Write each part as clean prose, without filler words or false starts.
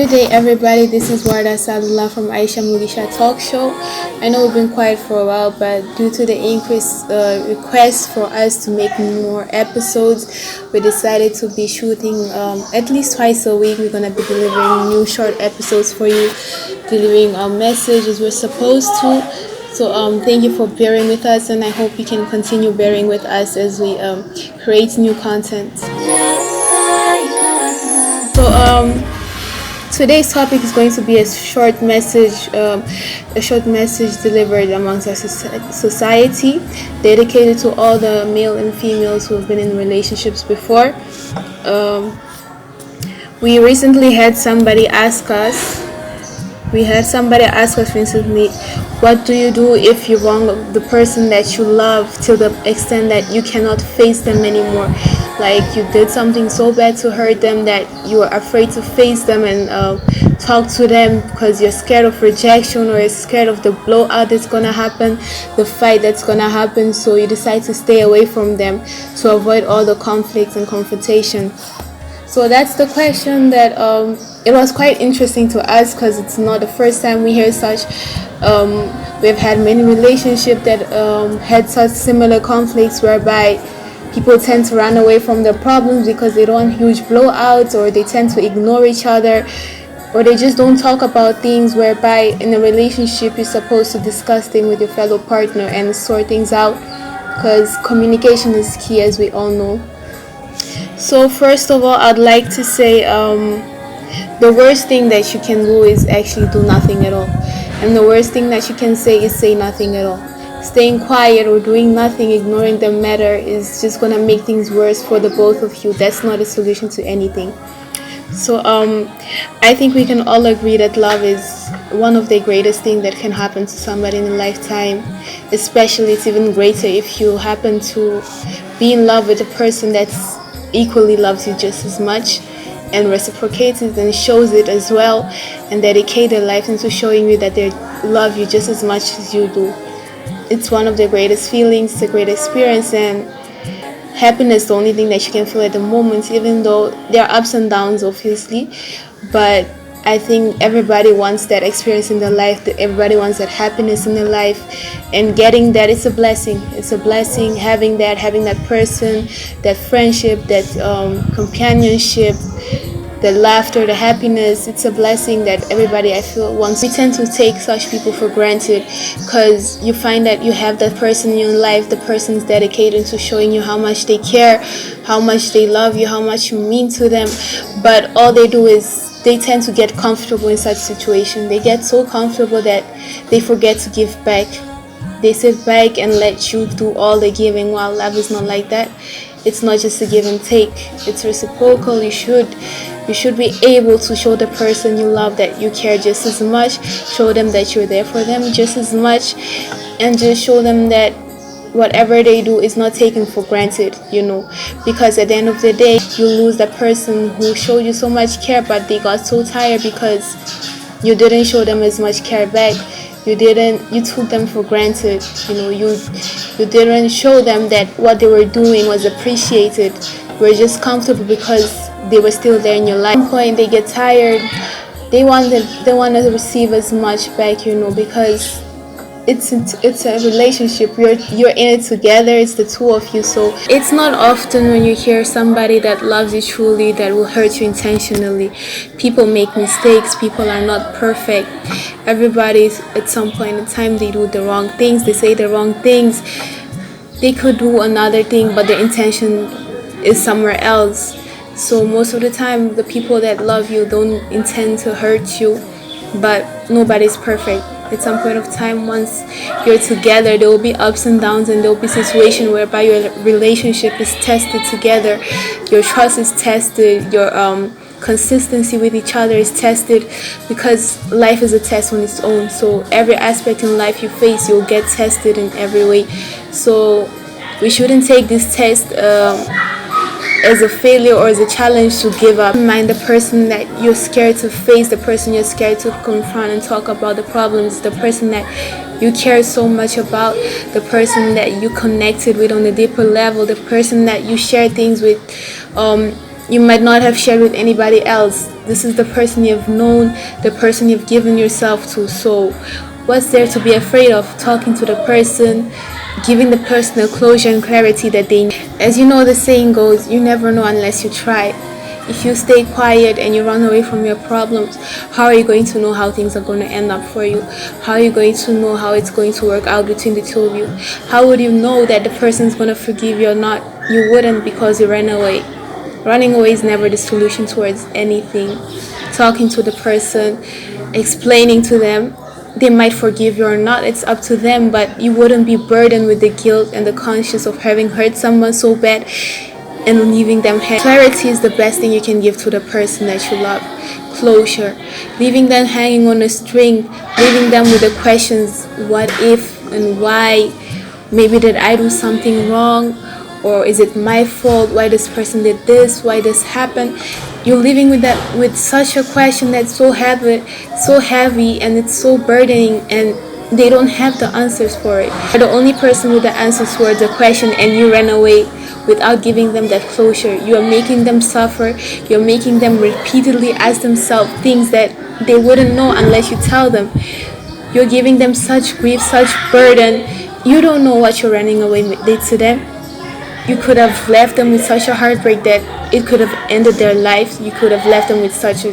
Good day, everybody. This is Warda Sadullah from Aisha Mugisha Talk Show. I know we've been quiet for a while, but due to the increased request for us to make more episodes, we decided to be shooting at least twice a week. We're gonna be delivering new short episodes for you, delivering our message as we're supposed to. So thank you for bearing with us, and I hope you can continue bearing with us as we create new content. So today's topic is going to be a short message delivered amongst our society, dedicated to all the male and females who have been in relationships before. We recently had somebody ask us. Recently, what do you do if you wrong the person that you love till the extent that you cannot face them anymore? Like you did something so bad to hurt them that you are afraid to face them and talk to them because you're scared of rejection or you're scared of the blowout that's gonna happen, the fight that's gonna happen. So you decide to stay away from them to avoid all the conflicts and confrontation. So that's the question that it was quite interesting to us because it's not the first time we hear such. We've had many relationships that had such similar conflicts whereby people tend to run away from their problems because they don't want huge blowouts, or they tend to ignore each other, or they just don't talk about things, whereby in a relationship you're supposed to discuss things with your fellow partner and sort things out, because communication is key, as we all know. So first of all, I'd like to say the worst thing that you can do is actually do nothing at all. And the worst thing that you can say is say nothing at all. Staying quiet or doing nothing, ignoring the matter, is just going to make things worse for the both of you. That's not a solution to anything. So I think we can all agree that love is one of the greatest things that can happen to somebody in a lifetime. Especially it's even greater if you happen to be in love with a person that's equally loves you just as much and reciprocates it and shows it as well, and dedicate their life into showing you that they love you just as much as you do. It's one of the greatest feelings, the great experience, and happiness is the only thing that you can feel at the moment, even though there are ups and downs obviously. But I think everybody wants that experience in their life, everybody wants that happiness in their life, and getting that, it's a blessing. It's a blessing having that person, that friendship, that companionship, the laughter, the happiness. It's a blessing that everybody, I feel, wants. We tend to take such people for granted because you find that you have that person in your life, the person's dedicated to showing you how much they care, how much they love you, how much you mean to them, but all they do is they tend to get comfortable in such situation. They get so comfortable that they forget to give back. They sit back and let you do all the giving, while love is not like that. It's not just a give and take, it's reciprocal. You should be able to show the person you love that you care just as much, show them that you're there for them just as much, and just show them that whatever they do is not taken for granted, because at the end of the day you lose the person who showed you so much care, but they got so tired because you didn't show them as much care back. You took them for granted. You didn't show them that what they were doing was appreciated. You were just comfortable because they were still there in your life. At some point they get tired. They want to receive as much back, because it's a relationship. You're in it together. It's the two of you. So it's not often when you hear somebody that loves you truly that will hurt you intentionally. People make mistakes. People are not perfect. Everybody, at some point in time, they do the wrong things. They say the wrong things. They could do another thing, but their intention is somewhere else. So most of the time, the people that love you don't intend to hurt you, but nobody's perfect. At some point of time, once you're together, there will be ups and downs, and there will be situations whereby your relationship is tested together, your trust is tested, your consistency with each other is tested, because life is a test on its own. So every aspect in life you face, you'll get tested in every way. So we shouldn't take this test as a failure or as a challenge to give up. Mind the person that you're scared to face, the person you're scared to confront and talk about the problems, the person that you care so much about, the person that you connected with on a deeper level, the person that you share things with you might not have shared with anybody else. This is the person you've known, the person you've given yourself to. So what's there to be afraid of? Talking to the person, giving the person a closure and clarity that they need. As you know, the saying goes, you never know unless you try. If you stay quiet and you run away from your problems, how are you going to know how things are going to end up for you? How are you going to know how it's going to work out between the two of you? How would you know that the person's going to forgive you or not? You wouldn't, because you ran away. Running away is never the solution towards anything. Talking to the person, explaining to them, they might forgive you or not, it's up to them, but you wouldn't be burdened with the guilt and the conscience of having hurt someone so bad and leaving them hanging. Clarity is the best thing you can give to the person that you love. Closure. Leaving them hanging on a string, leaving them with the questions, what if and why? Maybe did I do something wrong? Or is it my fault? Why this person did this? Why this happened? You're living with that, with such a question that's so heavy, and it's so burdening, and they don't have the answers for it. You're the only person with the answers for the question, and you ran away without giving them that closure. You are making them suffer. You're making them repeatedly ask themselves things that they wouldn't know unless you tell them. You're giving them such grief, such burden. You don't know what you're running away did to them. You could have left them with such a heartbreak that it could have ended their lives. You could have left them with such a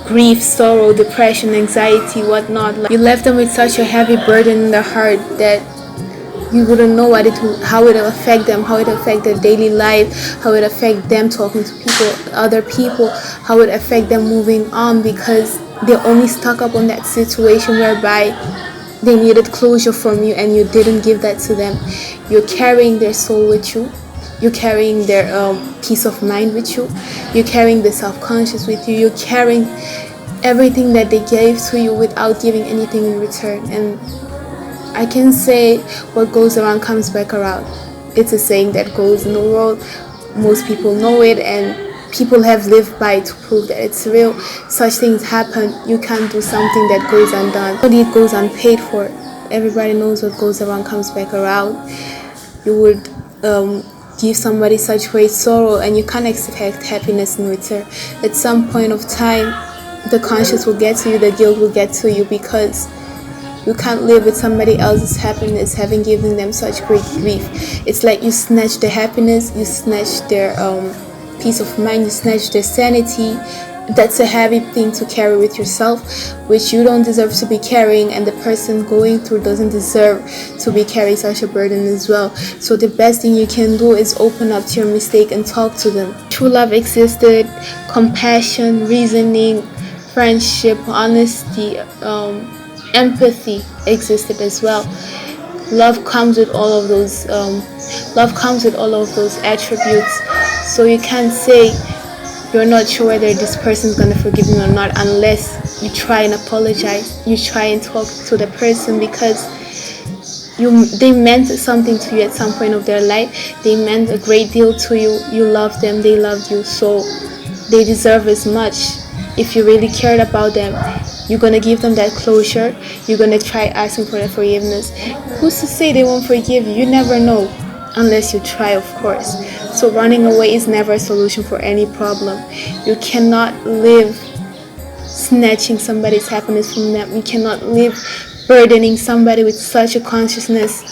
grief, sorrow, depression, anxiety, whatnot. You left them with such a heavy burden in their heart that you wouldn't know how it will affect them, how it will affect their daily life, how it will affect them talking to people, other people, how it will affect them moving on, because they're only stuck up on that situation whereby they needed closure from you and you didn't give that to them. You're carrying their soul with you. You're carrying their peace of mind with you. You're carrying the self-conscious with you. You're carrying everything that they gave to you without giving anything in return. And I can say what goes around comes back around. It's a saying that goes in the world. Most people know it, and people have lived by it to prove that it's real. Such things happen. You can't do something that goes undone. It goes unpaid for. Everybody knows what goes around comes back around. You would give somebody such great sorrow, and you can't expect happiness in return. At some point of time, the conscience will get to you, the guilt will get to you, because you can't live with somebody else's happiness, having given them such great grief. It's like you snatch their happiness, you snatch their peace of mind, you snatch their sanity. That's a heavy thing to carry with yourself, which you don't deserve to be carrying, and the person going through doesn't deserve to be carrying such a burden as well. So the best thing you can do is open up to your mistake and talk to them. True love existed, compassion, reasoning, friendship, honesty, empathy existed as well. Love comes with all of those. Love comes with all of those attributes. So you can't say you're not sure whether this person's gonna forgive you or not unless you try and apologize. You try and talk to the person, because they meant something to you at some point of their life. They meant a great deal to you. You loved them, they loved you, so they deserve as much. If you really cared about them, you're gonna give them that closure. You're gonna try asking for their forgiveness. Who's to say they won't forgive you? You never know unless you try, of course. So running away is never a solution for any problem. You cannot live snatching somebody's happiness from them. You cannot live burdening somebody with such a consciousness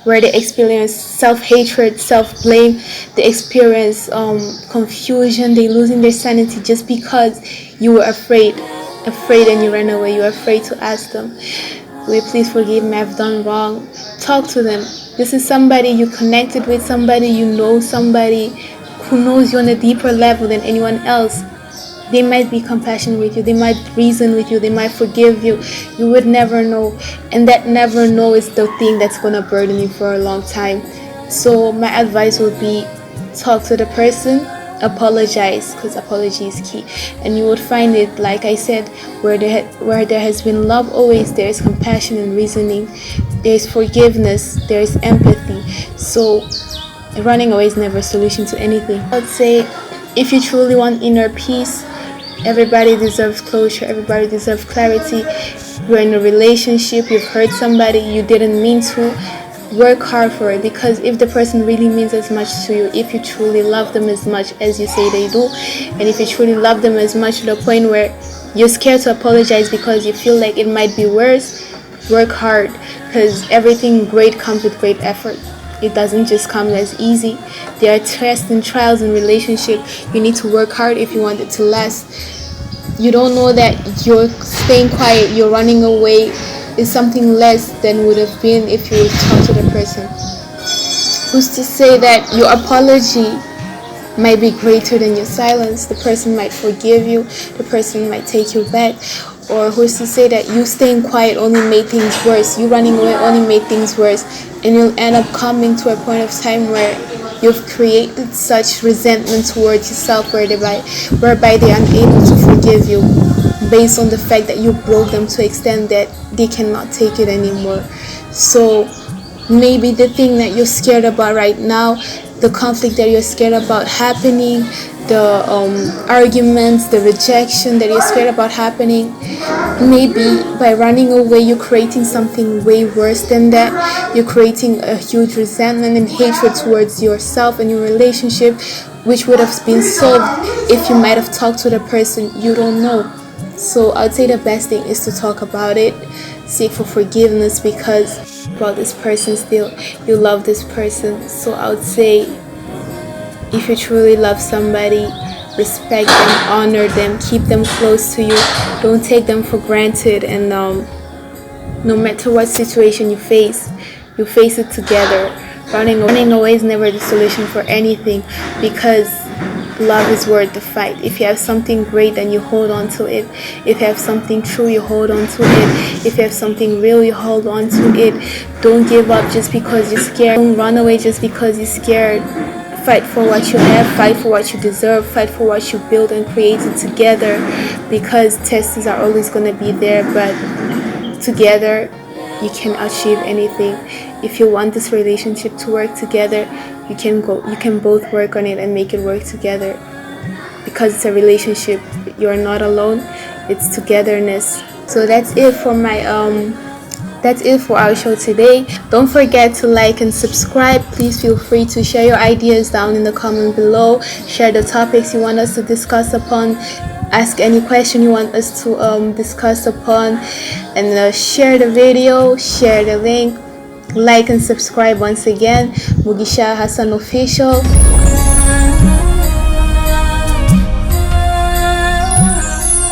where they experience self-hatred, self-blame, they experience confusion, they losing their sanity just because you were afraid and you ran away. You were afraid to ask them, will you please forgive me, I've done wrong. Talk to them. This is somebody you connected with, somebody you know, somebody who knows you on a deeper level than anyone else. They might be compassionate with you, they might reason with you, they might forgive you. You would never know, and that never know is the thing that's gonna burden you for a long time. So my advice would be, talk to the person, apologize, because apology is key, and you would find it, like I said, where there has been love, always there is compassion and reasoning, there is forgiveness, there is empathy. So running away is never a solution to anything. I'd say, if you truly want inner peace, everybody deserves closure, everybody deserves clarity. You're in a relationship, you've hurt somebody, you didn't mean to, work hard for it, because if the person really means as much to you, if you truly love them as much as you say they do, and if you truly love them as much to the point where you're scared to apologize because you feel like it might be worse, work hard, because everything great comes with great effort. It doesn't just come as easy. There are tests and trials in relationship. You need to work hard if you want it to last. You don't know that you're staying quiet, you're running away is something less than would have been if you would talk to the person. Who's to say that your apology might be greater than your silence? The person might forgive you, the person might take you back. Or who's to say that you staying quiet only made things worse, you running away only made things worse, and you'll end up coming to a point of time where you've created such resentment towards yourself whereby they are unable to forgive you based on the fact that you broke them to an extent that they cannot take it anymore. So maybe the thing that you're scared about right now, the conflict that you're scared about happening, the arguments, the rejection that you're scared about happening, maybe by running away you're creating something way worse than that. You're creating a huge resentment and hatred towards yourself and your relationship, which would have been solved if you might have talked to the person. You don't know. So I'd say the best thing is to talk about it, seek for forgiveness, because about this person still, you love this person. So I would say, if you truly love somebody, respect them, honor them, keep them close to you, don't take them for granted, and no matter what situation you face it together. Running away is never the solution for anything, because love is worth the fight. If you have something great, then you hold on to it. If you have something true, you hold on to it. If you have something real, you hold on to it. Don't give up just because you're scared. Don't run away just because you're scared. Fight for what you have, fight for what you deserve, fight for what you build and created together, because tests are always going to be there, but together you can achieve anything. If you want this relationship to work together, you can both work on it and make it work together, because it's a relationship. You're not alone, it's togetherness. So that's it for our show today. Don't forget to like and subscribe. Please feel free to share your ideas down in the comment below. Share the topics you want us to discuss upon. Ask any question you want us to discuss upon. And share the video, share the link. Like and subscribe once again. Mugisha Hassan Official.